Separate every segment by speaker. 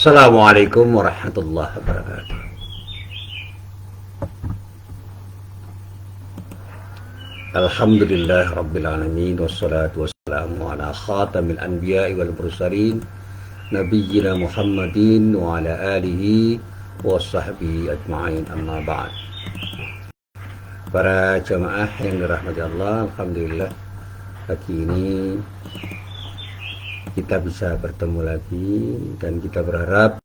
Speaker 1: Assalamualaikum warahmatullahi wabarakatuh. Alhamdulillah rabbil alamin wassalatu wassalamu ala khatamil anbiya'i wal mursalin nabiyyina Muhammadin wa ala alihi wa sahbihi ajma'in, amma ba'd. Para jamaah yang dirahmati Allah, alhamdulillah pagi ini kita bisa bertemu lagi, dan kita berharap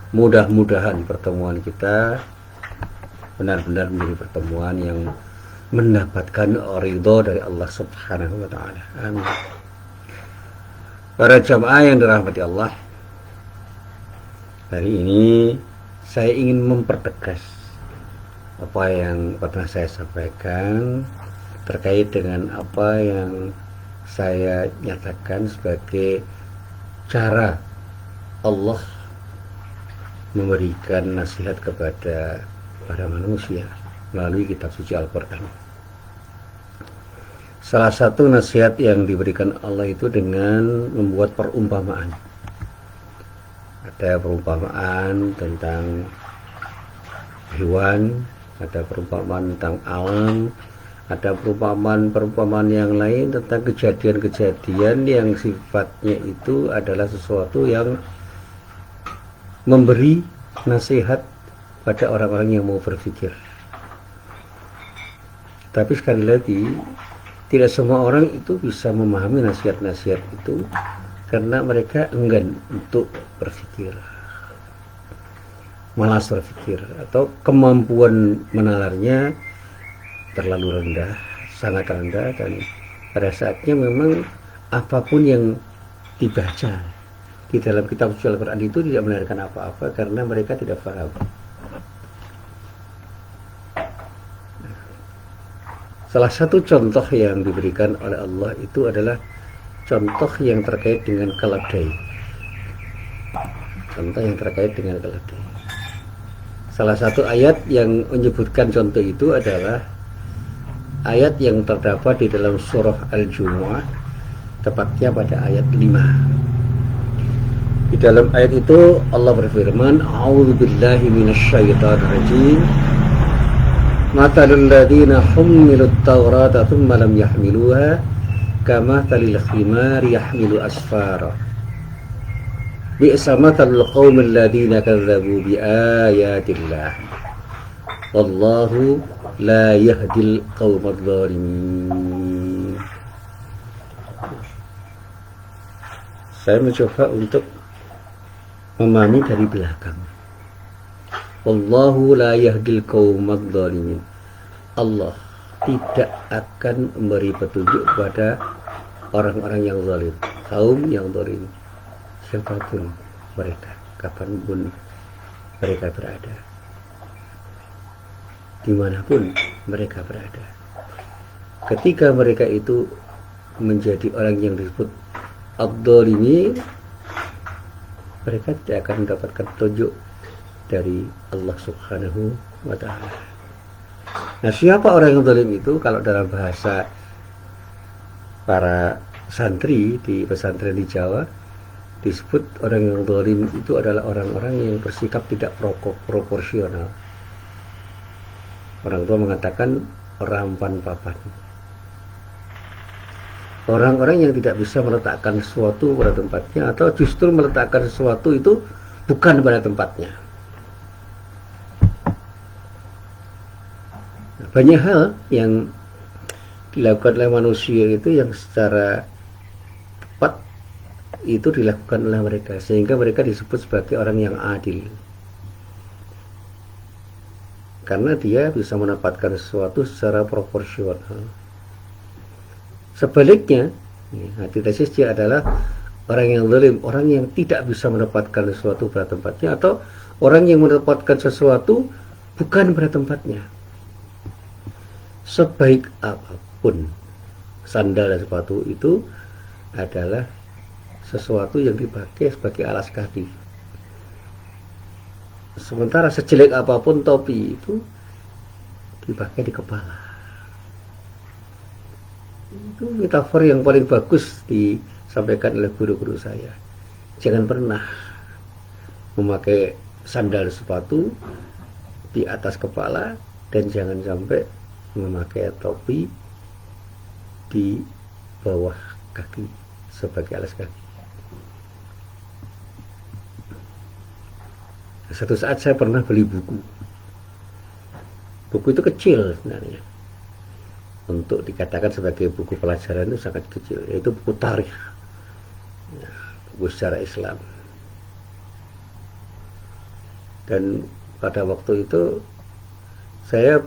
Speaker 1: mudah-mudahan pertemuan kita benar-benar menjadi pertemuan yang mendapatkan ridho dari Allah Subhanahu wa taala. Amin. Para jamaah yang dirahmati Allah, hari ini saya ingin mempertegas apa yang pernah saya sampaikan terkait dengan apa yang saya nyatakan sebagai cara Allah memberikan nasihat kepada para manusia melalui kitab suci Al-Quran. Salah satu nasihat yang diberikan Allah itu dengan membuat perumpamaan. Ada perumpamaan tentang hewan, ada perumpamaan tentang alam, ada perumpamaan yang lain tentang kejadian-kejadian yang sifatnya itu adalah sesuatu yang memberi nasihat pada orang-orang yang mau berpikir. Tapi sekali lagi, tidak semua orang itu bisa memahami nasihat-nasihat itu karena mereka enggan untuk berpikir, malas berpikir, atau kemampuan menalarnya terlalu rendah, sangat rendah, dan pada saatnya memang apapun yang dibaca di dalam kitab suci Al-Quran itu tidak benarkan apa-apa karena mereka tidak paham. Salah satu contoh yang diberikan oleh Allah itu adalah contoh yang terkait dengan keledai. Contoh yang terkait dengan keledai. Salah satu ayat yang menyebutkan contoh itu adalah ayat yang terdapat di dalam surah Al-Jumu'ah, tepatnya pada ayat 5. Di dalam ayat itu Allah berfirman, A'udzubillahi minasyaitonirrajim. Matalul ladzina hummilut taurata tsumma lam yahmiluha kamathalil khimari yahmilu asfara. Bi'sa matalul qaumil ladzina kadzdzabu biayatillah. Wallahu la yahdil qaumadz zalimin. Saya mencoba untuk memahami dari belakang. Wallahu la yahdil qaumadz zalimin. Allah tidak akan memberi petunjuk kepada orang-orang yang zalim, kaum yang zalim, siapapun mereka, kapanpun mereka berada, dimanapun mereka berada. Ketika mereka itu menjadi orang yang disebut ad-dhalimin, mereka tidak akan mendapatkan petunjuk dari Allah Subhanahu wa ta'ala. Nah, siapa orang yang zalim itu? Kalau dalam bahasa para santri di pesantren di Jawa, disebut orang yang zalim itu adalah orang-orang yang bersikap tidak proporsional. Orang tua mengatakan rampan papan. Orang-orang yang tidak bisa meletakkan sesuatu pada tempatnya, atau justru meletakkan sesuatu itu bukan pada tempatnya. Banyak hal yang dilakukan oleh manusia itu yang secara tepat itu dilakukan oleh mereka, sehingga mereka disebut sebagai orang yang adil. Karena dia bisa menempatkan sesuatu secara proporsional. Sebaliknya, antithesis dia adalah orang yang zalim, orang yang tidak bisa menempatkan sesuatu pada tempatnya, atau orang yang menempatkan sesuatu bukan pada tempatnya. Sebaik apapun sandal dan sepatu itu adalah sesuatu yang dipakai sebagai alas kaki. Sementara sejelek apapun topi itu dipakai di kepala. Itu metafor yang paling bagus disampaikan oleh guru-guru saya. Jangan pernah memakai sandal sepatu di atas kepala, dan jangan sampai memakai topi di bawah kaki sebagai alas kaki. Satu saat saya pernah beli buku. Buku itu kecil sebenarnya, untuk dikatakan sebagai buku pelajaran itu sangat kecil, yaitu buku tarikh, buku sejarah Islam. Dan pada waktu itu saya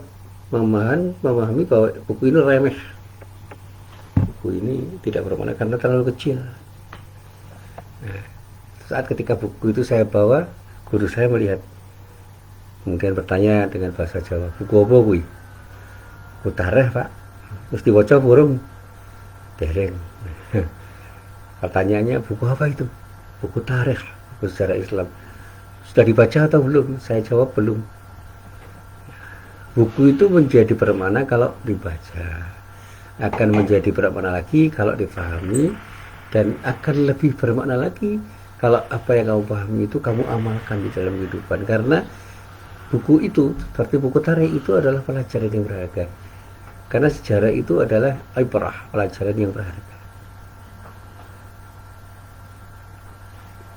Speaker 1: memahami bahwa buku ini remeh, buku ini tidak bermakna karena terlalu kecil. Nah, saat ketika buku itu saya bawa, guru saya melihat, kemudian bertanya dengan bahasa Jawa, buku apa kuwi? Buku tarikh, Pak. Mesti baca burung? Dereng. Pertanyaannya, buku apa itu? Buku tarikh, buku sejarah Islam. Sudah dibaca atau belum? Saya jawab belum. Buku itu menjadi bermakna kalau dibaca, akan menjadi bermakna lagi kalau dipahami, dan akan lebih bermakna lagi kalau apa yang kamu pahami itu kamu amalkan di dalam kehidupan. Karena buku itu, seperti buku tarikh, itu adalah pelajaran yang berharga. Karena sejarah itu adalah ibrah, pelajaran yang berharga.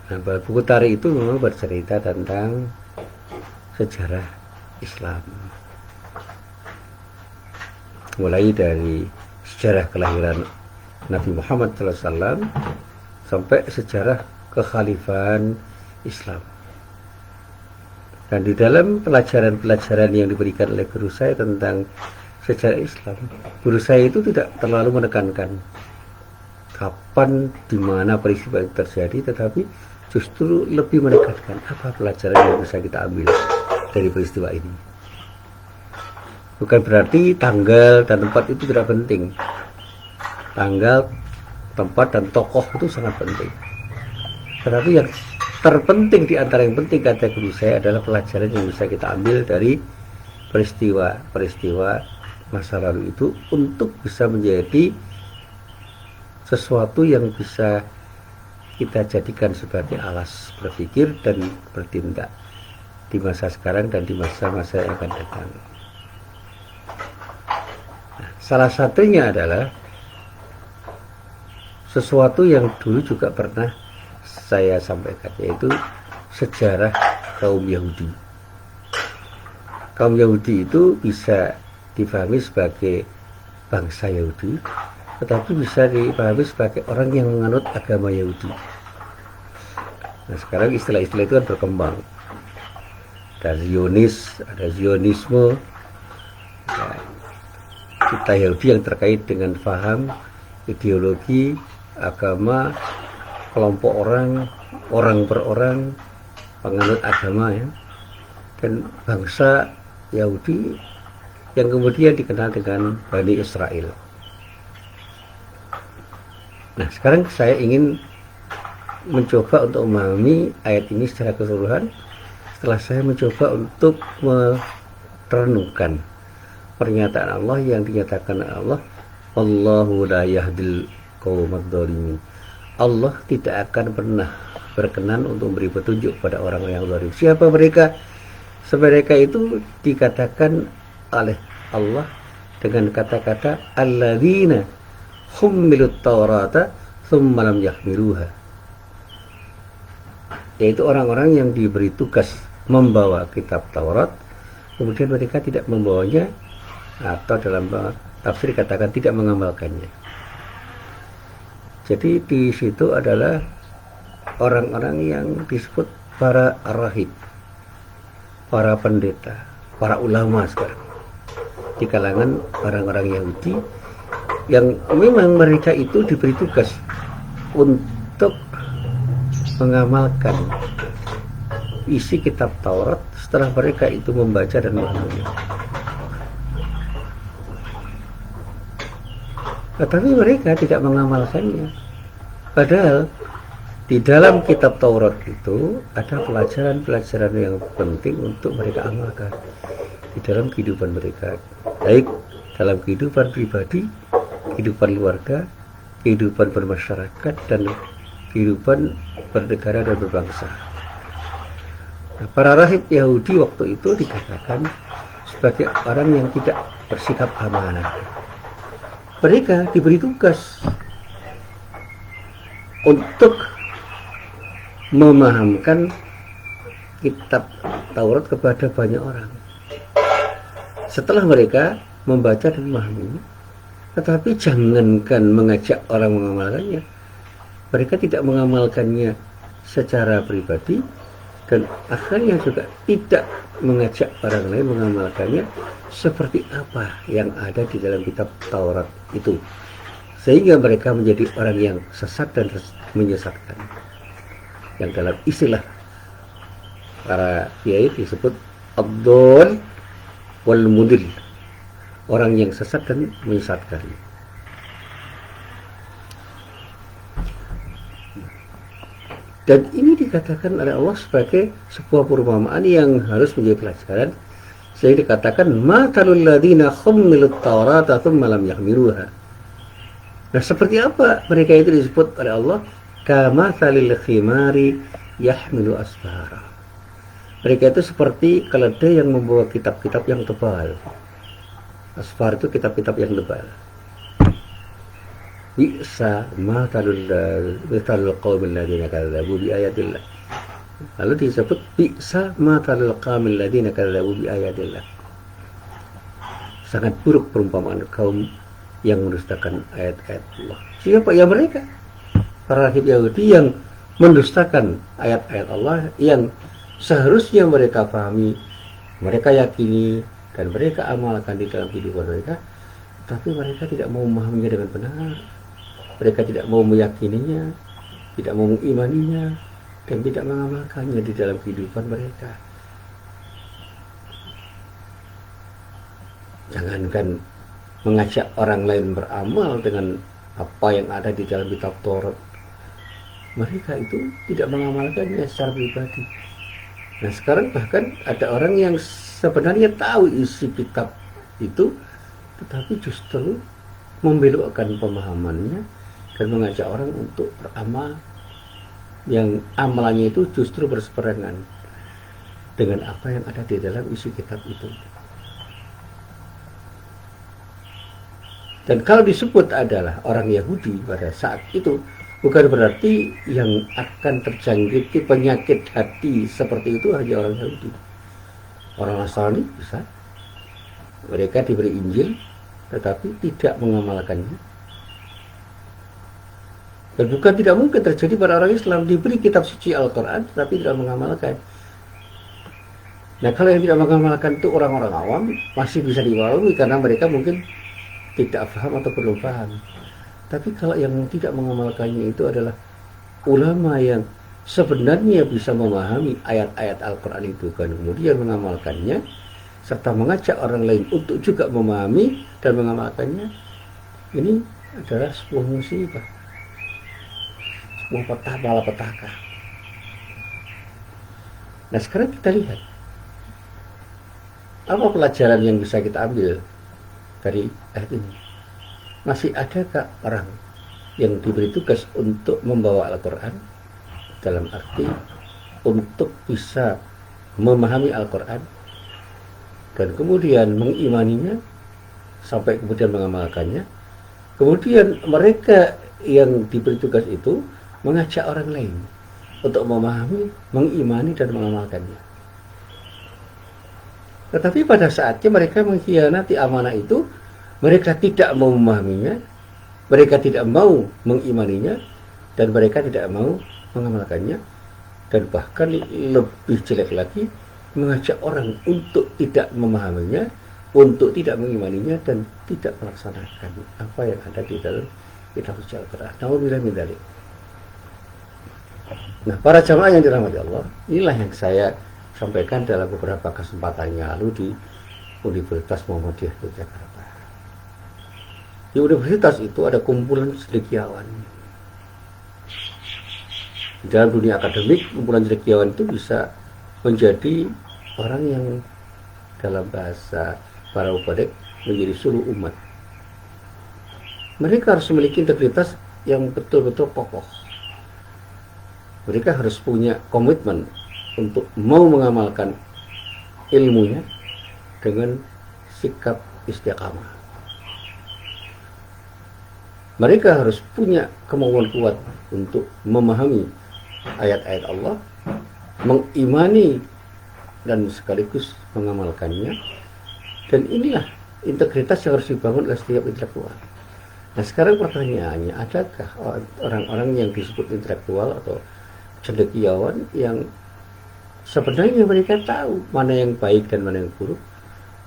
Speaker 1: Nah, buku tarikh itu memang bercerita tentang sejarah Islam, mulai dari sejarah kelahiran Nabi Muhammad SAW sampai sejarah kekhalifahan Islam. Dan di dalam pelajaran-pelajaran yang diberikan oleh guru saya tentang sejarah Islam, guru saya itu tidak terlalu menekankan kapan, di mana peristiwa itu terjadi, tetapi justru lebih menekankan apa pelajaran yang bisa kita ambil dari peristiwa ini. Bukan berarti tanggal dan tempat itu tidak penting. Tanggal, tempat, dan tokoh itu sangat penting. Tetapi yang terpenting di antara yang penting, kata guru saya, adalah pelajaran yang bisa kita ambil dari peristiwa-peristiwa masa lalu itu, untuk bisa menjadi sesuatu yang bisa kita jadikan sebagai alas berpikir dan bertindak di masa sekarang dan di masa-masa yang akan datang. Nah, salah satunya adalah sesuatu yang dulu juga pernah saya sampaikan, yaitu sejarah kaum Yahudi. Kaum Yahudi itu bisa dipahami sebagai bangsa Yahudi, tetapi bisa dipahami sebagai orang yang menganut agama Yahudi. Nah, sekarang istilah-istilah itu kan berkembang. Ada Zionis, ada Zionisme, ya, kita Yahudi yang terkait dengan paham, ideologi, agama, kelompok orang, orang per orang, penganut agama, ya. Dan bangsa Yahudi yang kemudian dikenal dengan Bani Israel. Nah, sekarang saya ingin mencoba untuk memahami ayat ini secara keseluruhan, setelah saya mencoba untuk merenungkan pernyataan Allah yang dinyatakan Allah, Allahu la yahdil qaumadz dzalimin. Allah tidak akan pernah berkenan untuk memberi petunjuk pada orang-orang yang zalim. Siapa mereka? Mereka itu dikatakan oleh Allah dengan kata-kata alladzina hummilut taurata tsumma lam yahmiluha, yaitu orang-orang yang diberi tugas membawa kitab Taurat, kemudian mereka tidak membawanya, atau dalam tafsir katakan tidak mengamalkannya. Jadi di situ adalah orang-orang yang disebut para rahib, para pendeta, para ulama sekarang di kalangan orang-orang Yahudi, yang memang mereka itu diberi tugas untuk mengamalkan isi kitab Taurat setelah mereka itu membaca dan memahaminya. Tetapi mereka tidak mengamalkannya. Padahal di dalam kitab Taurat itu ada pelajaran-pelajaran yang penting untuk mereka amalkan di dalam kehidupan mereka, baik dalam kehidupan pribadi, kehidupan keluarga, kehidupan bermasyarakat, dan kehidupan bernegara dan berbangsa. Nah, para rahib Yahudi waktu itu dikatakan sebagai orang yang tidak bersikap amanah. Mereka diberi tugas untuk memahamkan kitab Taurat kepada banyak orang. Setelah mereka membaca dan memahaminya, tetapi jangankan mengajak orang mengamalkannya, mereka tidak mengamalkannya secara pribadi, dan akhirnya juga tidak mengajak orang lain mengamalkannya seperti apa yang ada di dalam kitab Taurat itu, sehingga mereka menjadi orang yang sesat dan menyesatkan, yang dalam istilah para kiai disebut ad-dhal wal mudil, orang yang sesat dan menyesatkan. Dan ini dikatakan oleh Allah sebagai sebuah perumpamaan yang harus menjadi pelajaran, sehingga dikatakan matalul ladzina hummilut taurata tsumma lam yahmiluha. Nah, seperti apa mereka itu disebut oleh Allah? Kamatsalil khimari yahmilu asfara. Mereka itu seperti keledai yang membawa kitab-kitab yang tebal. Asfar itu kitab-kitab yang tebal. Bi'sa matalul qaumil ladzina kadzdzabu bi ayatillah. Lalu disebut bi'sa matalul qaumil ladzina kadzdzabu bi ayatillah. Sangat buruk perumpamaan kaum yang mendustakan ayat-ayat Allah. Siapa? Ya mereka, para rahib Yahudi yang mendustakan ayat-ayat Allah yang seharusnya mereka pahami, mereka yakini, dan mereka amalkan di dalam kehidupan mereka, tapi mereka tidak mau memahaminya dengan benar. Mereka tidak mau meyakininya, tidak mau mengimaninya, dan tidak mengamalkannya di dalam kehidupan mereka. Jangankan mengajak orang lain beramal dengan apa yang ada di dalam kitab Taurat, mereka itu tidak mengamalkannya secara pribadi. Nah, sekarang bahkan ada orang yang sebenarnya tahu isi kitab itu, tetapi justru membelokkan pemahamannya dan mengajak orang untuk beramal yang amalannya itu justru berseberangan dengan apa yang ada di dalam isi kitab itu. Dan kalau disebut adalah orang Yahudi pada saat itu, bukan berarti yang akan terjangkiti penyakit hati seperti itu hanya orang Yahudi. Orang Nasrani bisa, mereka diberi Injil tetapi tidak mengamalkannya. Dan bukan tidak mungkin terjadi pada orang Islam diberi kitab suci Al-Quran tetapi tidak mengamalkan. Nah, kalau yang tidak mengamalkan itu orang-orang awam masih bisa diwalui karena mereka mungkin tidak paham atau belum paham. Tapi kalau yang tidak mengamalkannya itu adalah ulama yang sebenarnya bisa memahami ayat-ayat Al-Quran itu, kan kemudian mengamalkannya serta mengajak orang lain untuk juga memahami dan mengamalkannya, ini adalah sebuah musibah, sebuah malapetaka. Nah, sekarang kita lihat apa pelajaran yang bisa kita ambil dari ayat ini. Masih adakah orang yang diberi tugas untuk membawa Al-Quran, dalam arti untuk bisa memahami Al-Quran dan kemudian mengimaninya sampai kemudian mengamalkannya, kemudian mereka yang diberi tugas itu mengajak orang lain untuk memahami, mengimani dan mengamalkannya. Tetapi pada saatnya mereka mengkhianati amanah itu, mereka tidak mau memahaminya, mereka tidak mau mengimaninya, dan mereka tidak mau mengamalkannya, dan bahkan lebih jelek lagi, mengajak orang untuk tidak memahaminya, untuk tidak mengimaninya, dan tidak melaksanakan apa yang ada di dalam kitab suci Al-Quran. Nauzubillah min dzalik. Nah, para jamaah yang dirahmati Allah, inilah yang saya sampaikan dalam beberapa kesempatan yang lalu di Universitas Muhammadiyah Yogyakarta. Di universitas itu ada kumpulan cendekiawan. Di dalam dunia akademik, kumpulan cendekiawan itu bisa menjadi orang yang dalam bahasa para mubalik menjadi suluh umat. Mereka harus memiliki integritas yang betul-betul kokoh. Mereka harus punya komitmen untuk mau mengamalkan ilmunya dengan sikap istiqamah. Mereka harus punya kemauan kuat untuk memahami ayat-ayat Allah, mengimani dan sekaligus mengamalkannya. Dan inilah integritas yang harus dibangun oleh setiap intelektual. Nah sekarang pertanyaannya, adakah orang-orang yang disebut intelektual atau cendekiawan yang sebenarnya mereka tahu mana yang baik dan mana yang buruk,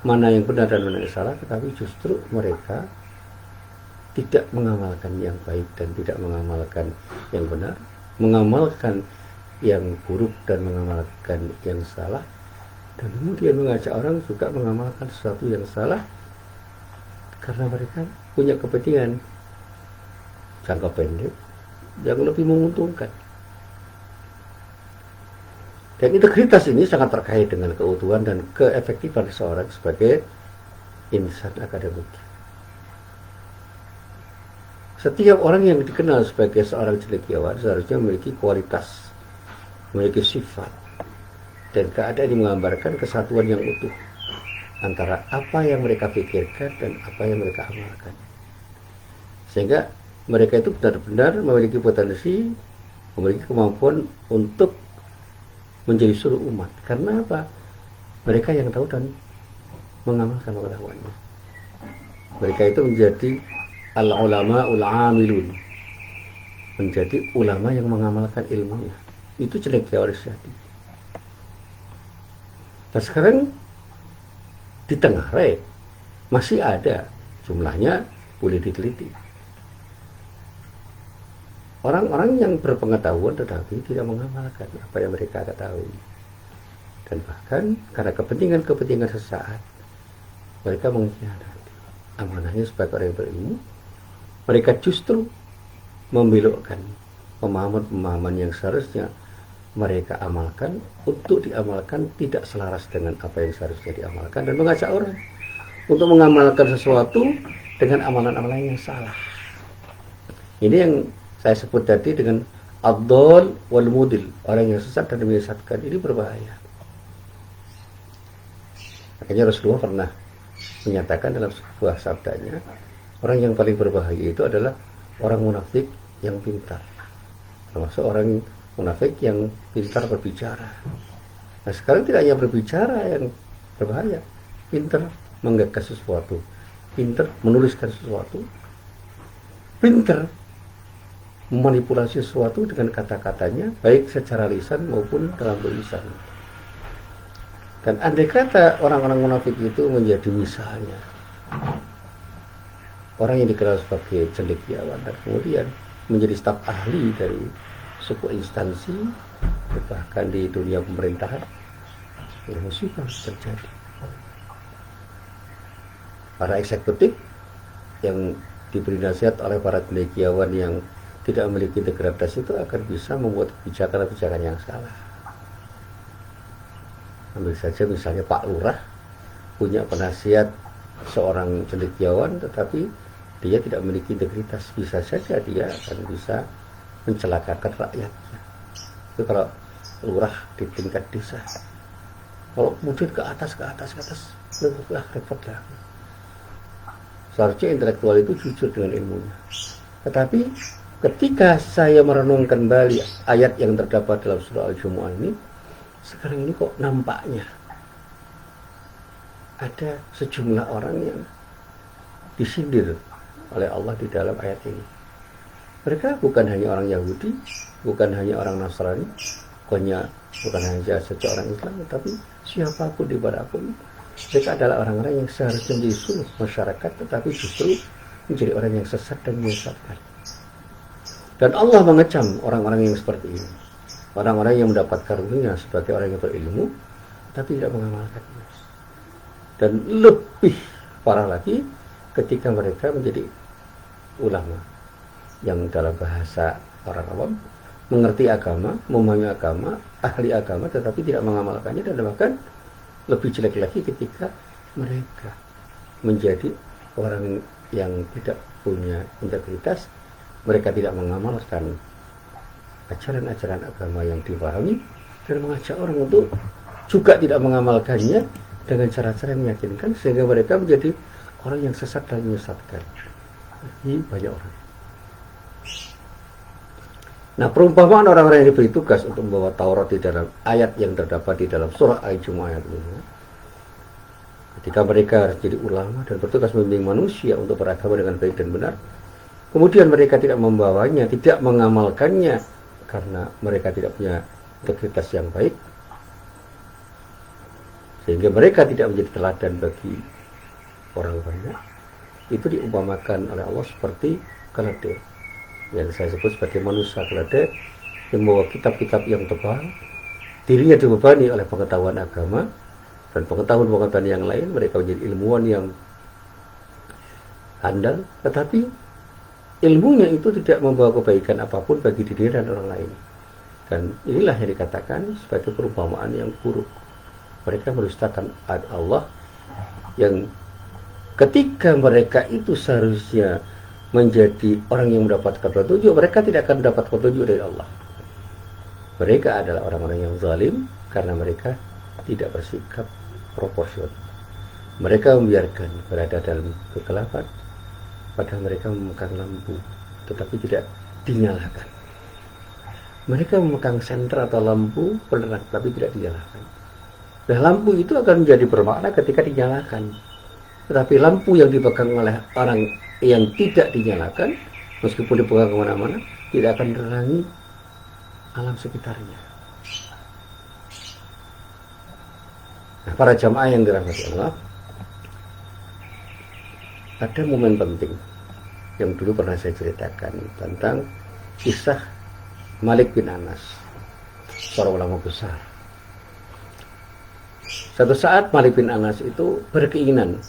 Speaker 1: mana yang benar dan mana yang salah, tetapi justru mereka tidak mengamalkan yang baik dan tidak mengamalkan yang benar, mengamalkan yang buruk dan mengamalkan yang salah, dan kemudian mengajak orang juga mengamalkan sesuatu yang salah karena mereka punya kepentingan jangka pendek yang lebih menguntungkan. Dan integritas ini sangat terkait dengan keutuhan dan keefektifan seorang sebagai insan akademik. Setiap orang yang dikenal sebagai seorang cendekiawan seharusnya memiliki kualitas, memiliki sifat, dan keadaan yang menggambarkan kesatuan yang utuh antara apa yang mereka pikirkan dan apa yang mereka amalkan. Sehingga mereka itu benar-benar memiliki potensi, memiliki kemampuan untuk menjadi suruh umat. Karena apa? Mereka yang tahu dan mengamalkan pengetahuannya. Mereka itu menjadi al-ulama ul-amilun, menjadi ulama yang mengamalkan ilmunya. Itu cendekiawan sejati. Nah sekarang di Tenggarai masih ada, jumlahnya boleh diteliti, orang-orang yang berpengetahuan tetapi tidak mengamalkan apa yang mereka ketahui. Dan bahkan karena kepentingan-kepentingan sesaat, mereka mengkhianati amanahnya sebagai orang yang berilmu. Mereka justru membelokkan pemahaman-pemahaman yang seharusnya mereka amalkan untuk diamalkan tidak selaras dengan apa yang seharusnya diamalkan, dan mengajak orang untuk mengamalkan sesuatu dengan amalan-amalan yang salah. Ini yang saya sebut tadi dengan ad-dhal wal mudil, orang yang sesat dan menyesatkan. Ini berbahaya. Makanya Rasulullah pernah menyatakan dalam sebuah sabdanya, orang yang paling berbahaya itu adalah orang munafik yang pintar, termasuk orang munafik yang pintar berbicara. Nah sekarang tidak hanya berbicara yang berbahaya, pintar menggagas sesuatu, pintar menuliskan sesuatu, pintar memanipulasi sesuatu dengan kata-katanya, baik secara lisan maupun dalam tulisan. Dan andai kata orang-orang munafik itu menjadi misalnya orang yang dikenal sebagai cendekiawan dan kemudian menjadi staf ahli dari sebuah instansi, bahkan di dunia pemerintahan, musibah terjadi. Para eksekutif yang diberi nasihat oleh para cendekiawan yang tidak memiliki integritas itu akan bisa membuat kebijakan-kebijakan yang salah. Ambil saja misalnya Pak Lurah punya penasihat seorang cendekiawan, tetapi dia tidak memiliki integritas, bisa saja dia akan bisa mencelakakan rakyatnya. Itu kalau lurah di tingkat desa. Kalau kemudian ke atas, repot lah. Seharusnya intelektual itu jujur dengan ilmunya. Tetapi ketika saya merenungkan kembali ayat yang terdapat dalam surah Al-Jumu'ah ini, sekarang ini kok nampaknya ada sejumlah orang yang disindir oleh Allah di dalam ayat ini. Mereka bukan hanya orang Yahudi, bukan hanya orang Nasrani, bukan hanya saja orang Islam, tapi siapapun di manapun, mereka adalah orang-orang yang seharusnya menjadi suluh masyarakat, tetapi justru menjadi orang yang sesat dan menyesatkan. Dan Allah mengecam orang-orang yang seperti ini, orang-orang yang mendapat karunia sebagai orang yang berilmu, tapi tidak mengamalkannya. Dan lebih parah lagi ketika mereka menjadi ulama yang dalam bahasa orang awam mengerti agama, memahami agama, ahli agama, tetapi tidak mengamalkannya. Dan bahkan lebih jelek lagi ketika mereka menjadi orang yang tidak punya integritas, mereka tidak mengamalkan ajaran-ajaran agama yang dipahami, dan mengajak orang untuk juga tidak mengamalkannya dengan cara-cara yang meyakinkan, sehingga mereka menjadi orang yang sesat dan menyesatkan bagi banyak orang. Nah, perumpamaan orang-orang yang diberi tugas untuk membawa Taurat di dalam ayat yang terdapat di dalam surah Al-Jumu'ah ini, ketika mereka jadi ulama dan bertugas membimbing manusia untuk beragama dengan baik dan benar, kemudian mereka tidak membawanya, tidak mengamalkannya karena mereka tidak punya integritas yang baik, sehingga mereka tidak menjadi teladan bagi orang banyak. Itu diumpamakan oleh Allah seperti keledai, yang saya sebut sebagai manusia keledai yang membawa kitab-kitab yang tebal, dirinya dibebani oleh pengetahuan agama dan pengetahuan-pengetahuan yang lain. Mereka menjadi ilmuwan yang handal, tetapi ilmunya itu tidak membawa kebaikan apapun bagi diri dan orang lain. Dan inilah yang dikatakan sebagai perumpamaan yang buruk. Mereka mendustakan ayat Allah yang ketika mereka itu seharusnya menjadi orang yang mendapatkan petunjuk, mereka tidak akan mendapat petunjuk dari Allah. Mereka adalah orang-orang yang zalim karena mereka tidak bersikap proporsional. Mereka membiarkan berada dalam kegelapan, padahal mereka memegang lampu tetapi tidak dinyalakan. Mereka memegang senter atau lampu penerang tapi tidak dinyalakan. Nah, lampu itu akan menjadi bermakna ketika dinyalakan. Tetapi lampu yang dipegang oleh orang yang tidak dinyalakan, meskipun dipegang kemana-mana, tidak akan menerangi alam sekitarnya. Nah, para jamaah yang dirahmati Allah, ada momen penting yang dulu pernah saya ceritakan tentang kisah Malik bin Anas, seorang ulama besar. Satu saat Malik bin Anas itu berkeinginan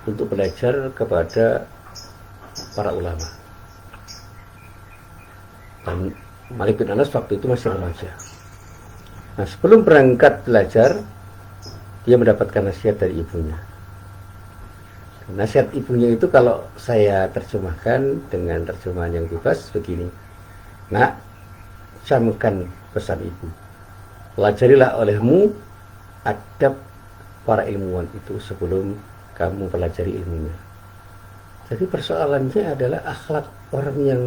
Speaker 1: untuk belajar kepada para ulama. Dan Malik bin Anas waktu itu masih remaja. Nah, sebelum berangkat belajar, dia mendapatkan nasihat dari ibunya. Nasihat ibunya itu kalau saya terjemahkan dengan terjemahan yang bebas begini: nak, camkan pesan ibu, pelajarilah olehmu adab para ilmuwan itu sebelum kamu pelajari ilmunya. Jadi persoalannya adalah akhlak orang yang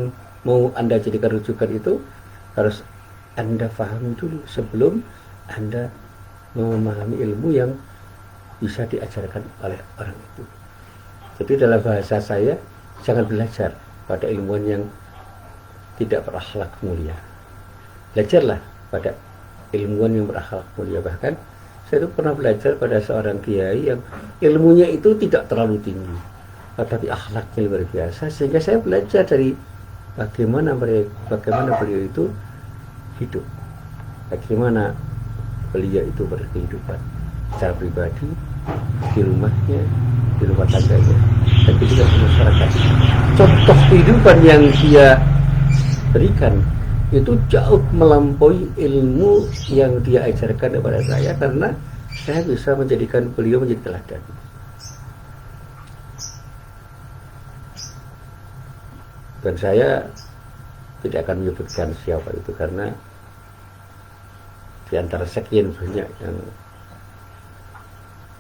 Speaker 1: mau Anda jadikan rujukan itu harus Anda pahami dulu sebelum Anda memahami ilmu yang bisa diajarkan oleh orang itu. Jadi dalam bahasa saya, jangan belajar pada ilmuwan yang tidak berakhlak mulia. Belajarlah pada ilmuwan yang berakhlak mulia. Bahkan saya itu pernah belajar pada seorang kiai yang ilmunya itu tidak terlalu tinggi, tetapi akhlaknya luar biasa, sehingga saya belajar dari bagaimana beliau itu hidup, bagaimana beliau itu berkehidupan secara pribadi, di rumahnya, di rumah tangganya, dan juga di masyarakat. Contoh kehidupan yang dia berikan itu jauh melampaui ilmu yang dia ajarkan kepada saya, karena saya bisa menjadikan beliau menjadi teladan. Dan saya tidak akan menyebutkan siapa itu, karena di antara sekian banyak yang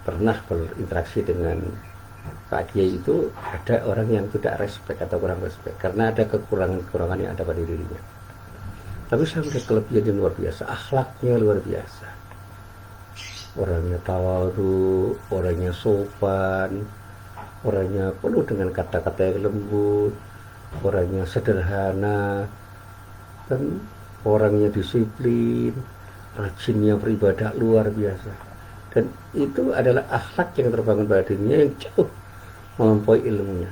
Speaker 1: pernah berinteraksi dengan Pak Kiai itu, ada orang yang tidak respect atau kurang respect karena ada kekurangan-kekurangan yang ada pada dirinya. Tapi saya melihat kelebihan yang luar biasa, akhlaknya luar biasa. Orangnya tawadhu, orangnya sopan, orangnya penuh dengan kata-kata yang lembut, orangnya sederhana, dan orangnya disiplin, rajinnya beribadah luar biasa. Dan itu adalah akhlak yang terbangun pada dirinya yang jauh melampaui ilmunya.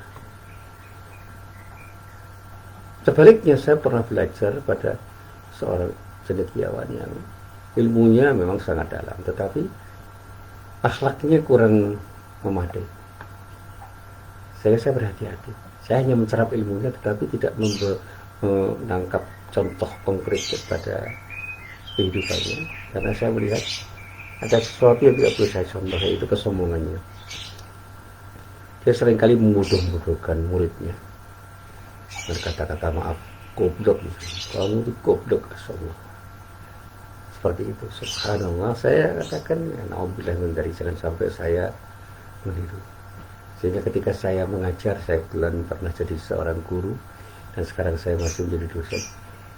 Speaker 1: Sebaliknya, saya pernah belajar pada seorang cendekiawan yang ilmunya memang sangat dalam, tetapi akhlaknya kurang memadai. Saya berhati-hati. Saya hanya mencerap ilmunya, tetapi tidak menangkap contoh konkret pada kehidupannya, karena saya melihat ada sesuatu yang tidak perlu saya contoh, yaitu kesombongannya. Dia seringkali membodoh-bodohkan muridnya berkata-kata maaf, goblok, kamu itu goblok, asalnya. seperti itu. Subhanallah, saya katakan nauzubillah min dzalik, jangan sampai saya meniru. Sehingga ketika saya mengajar, saya kebetulan pernah jadi seorang guru dan sekarang saya masih menjadi dosen.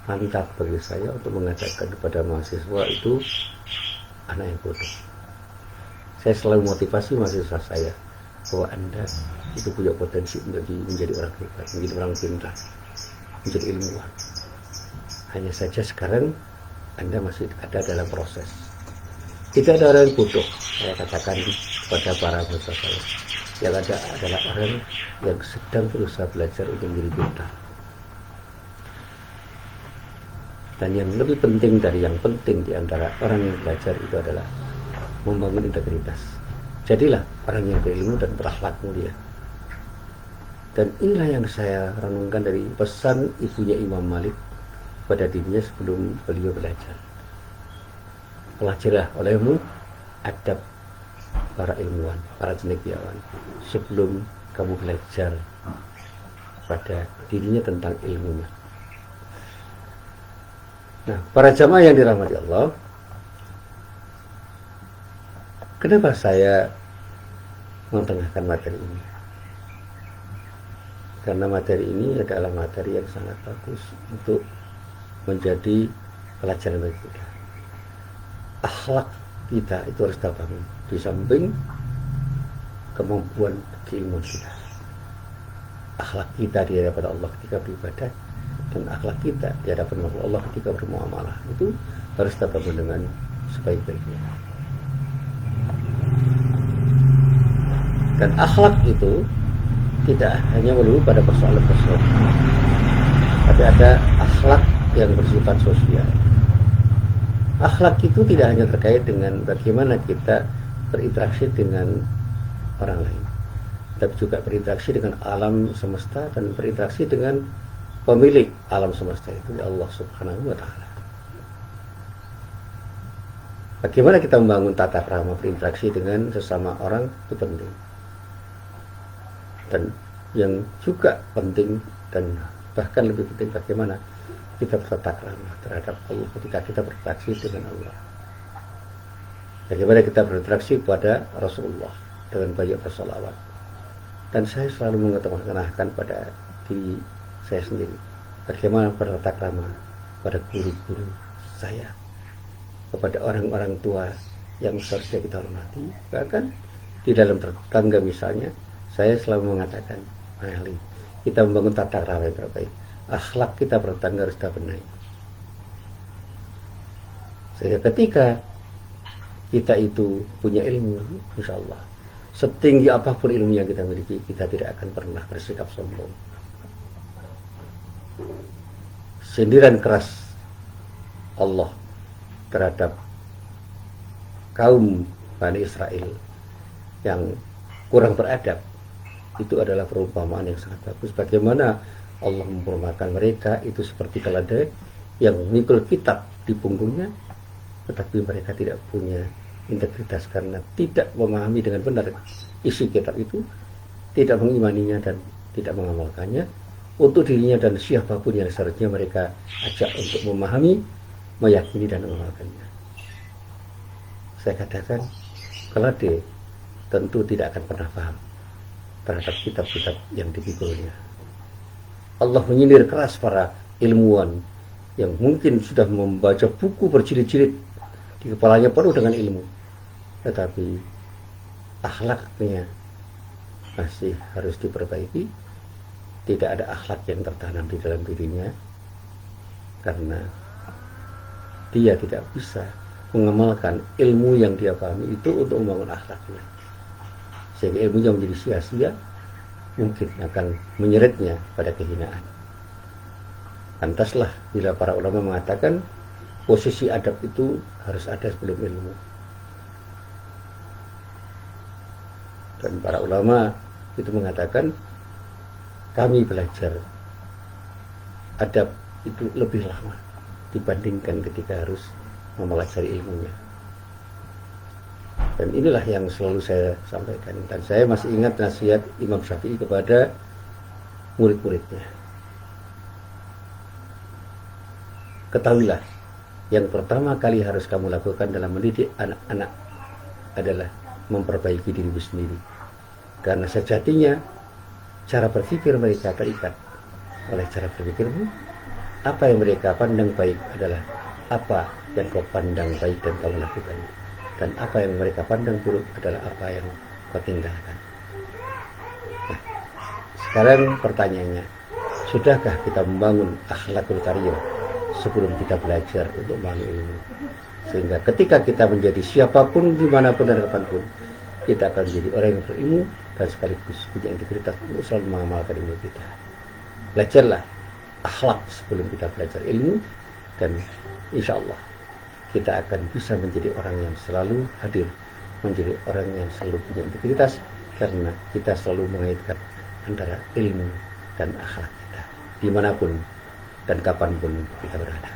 Speaker 1: Mantap bagi saya untuk mengatakan kepada mahasiswa itu anak yang bodoh. Saya selalu motivasi mahasiswa saya bahwa Anda itu punya potensi menjadi orang hebat, menjadi orang pintar, menjadi ilmuwan. Hanya saja sekarang Anda masih ada dalam proses. Tidak ada orang yang bodoh, saya katakan kepada para mahasiswa saya. Yang ada adalah orang yang sedang berusaha belajar untuk menjadi pintar. Dan yang lebih penting dari yang penting di antara orang yang belajar itu adalah membangun integritas. Jadilah orang yang berilmu dan berakhlak mulia. Dan inilah yang saya renungkan dari pesan ibunya Imam Malik pada dirinya sebelum beliau belajar. Pelajarilah olehmu adab para ilmuwan, para cendekiawan, sebelum kamu belajar pada dirinya tentang ilmunya. Nah, para jamaah yang dirahmati Allah, kenapa saya mengetengahkan materi ini? Karena materi ini adalah materi yang sangat bagus untuk menjadi pelajaran bagi kita. Akhlak kita itu harus kita bangun di samping kemampuan keilmuan kita. Akhlak kita di hadapan Allah ketika beribadah dan akhlak kita di hadapan Allah ketika bermuamalah itu harus kita bangun dengan sebaik-baiknya. Dan akhlak itu tidak hanya melulu pada persoalan-persoalan, tapi ada akhlak yang bersifat sosial. Akhlak itu tidak hanya terkait dengan bagaimana kita berinteraksi dengan orang lain, tapi juga berinteraksi dengan alam semesta dan berinteraksi dengan pemilik alam semesta itu, Allah Subhanahu wa Ta'ala. Bagaimana kita membangun tata krama berinteraksi dengan sesama orang itu penting. Dan yang juga penting dan bahkan lebih penting bagaimana kita bertata krama terhadap Allah ketika kita berinteraksi dengan Allah. Bagaimana kita berinteraksi kepada Rasulullah dengan banyak bersolawat. Dan saya selalu mengetengahkan pada diri saya sendiri bagaimana bertata krama pada guru-guru saya, kepada orang-orang tua yang seharusnya kita hormati. Bahkan di dalam tetangga misalnya, saya selalu mengatakan, Ali, kita membangun tata krama yang terbaik. Akhlak kita bertetangga harus kita benahi. Sehingga ketika kita itu punya ilmu, insya Allah, setinggi apapun ilmu yang kita miliki, kita tidak akan pernah bersikap sombong. Sindiran keras Allah terhadap kaum Bani Israel yang kurang beradab itu adalah perumpamaan yang sangat bagus. Bagaimana Allah memperumpamakan mereka itu seperti keledai yang memikul kitab di punggungnya, tetapi mereka tidak punya integritas karena tidak memahami dengan benar isi kitab itu, tidak mengimaninya dan tidak mengamalkannya untuk dirinya dan siapapun yang seharusnya mereka ajak untuk memahami, meyakini dan mengamalkannya. Saya katakan, keledai tentu tidak akan pernah paham terhadap kitab-kitab yang dipikulnya. Allah menyindir keras para ilmuwan yang mungkin sudah membaca buku berjilid-jilid, di kepalanya penuh dengan ilmu, tetapi akhlaknya masih harus diperbaiki. Tidak ada akhlak yang tertanam di dalam dirinya karena dia tidak bisa mengamalkan ilmu yang dia pahami itu untuk membangun akhlaknya, sehingga ilmunya menjadi sia-sia, mungkin akan menyeretnya pada kehinaan. Pantaslah bila para ulama mengatakan posisi adab itu harus ada sebelum ilmu. Dan para ulama itu mengatakan kami belajar adab itu lebih lama dibandingkan ketika harus mempelajari ilmunya. Dan inilah yang selalu saya sampaikan. Dan saya masih ingat nasihat Imam Syafi'i kepada murid-muridnya. Ketahuilah yang pertama kali harus kamu lakukan dalam mendidik anak-anak adalah memperbaiki dirimu sendiri. Karena sejatinya cara berpikir mereka terikat oleh cara berpikirmu. Apa yang mereka pandang baik adalah apa yang kau pandang baik dan kamu lakukan. Dan apa yang mereka pandang buruk adalah apa yang kau tinggalkan. Nah, sekarang pertanyaannya, sudahkah kita membangun akhlakul karim sebelum kita belajar untuk membangun ilmu? Sehingga ketika kita menjadi siapapun, dimanapun dan kapanpun, kita akan menjadi orang yang berilmu dan sekaligus punya integritas untuk selalu mengamalkan ilmu kita. Belajarlah akhlak sebelum kita belajar ilmu, dan insya Allah kita akan bisa menjadi orang yang selalu hadir, menjadi orang yang selalu punya integritas, karena kita selalu mengaitkan antara ilmu dan akhlak kita dimanapun dan kapanpun kita berada.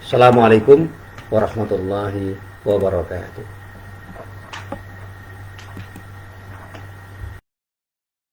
Speaker 1: Assalamualaikum warahmatullahi wabarakatuh.